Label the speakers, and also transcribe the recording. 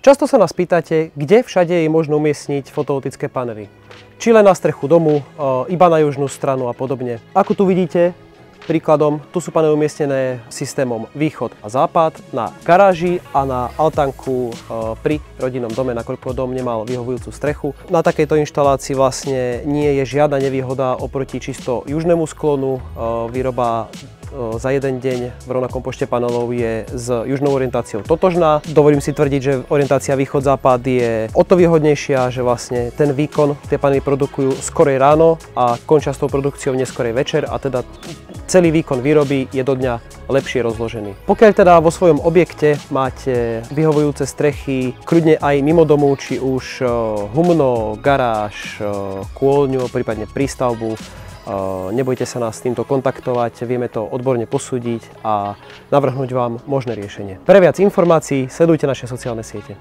Speaker 1: Často sa nás pýtate, kde všade je možno umiestniť fotovoltické panely. Či len na strechu domu, iba na južnú stranu a podobne. Ako tu vidíte, príkladom, tu sú panely umiestnené systémom východ a západ na garáži a na altánku pri rodinnom dome, nakoľko dom nemal vyhovujúcu strechu. Na takejto inštalácii vlastne nie je žiadna nevýhoda oproti čisto južnému sklonu. Výroba za jeden deň v rovnakom počte panelov je s južnou orientáciou totožná. Dovolím si tvrdiť, že orientácia východ-západ je o to výhodnejšia, že vlastne ten výkon tie panely produkujú skorej ráno a končia s tou produkciou neskorej večer a teda celý výkon výroby je do dňa lepšie rozložený. Pokiaľ teda vo svojom objekte máte vyhovujúce strechy, kľudne aj mimo domu, či už humno, garáž, kôľňu, prípadne prístavbu, nebojte sa nás s týmto kontaktovať, vieme to odborne posúdiť a navrhnúť vám možné riešenie. Pre viac informácií sledujte naše sociálne siete.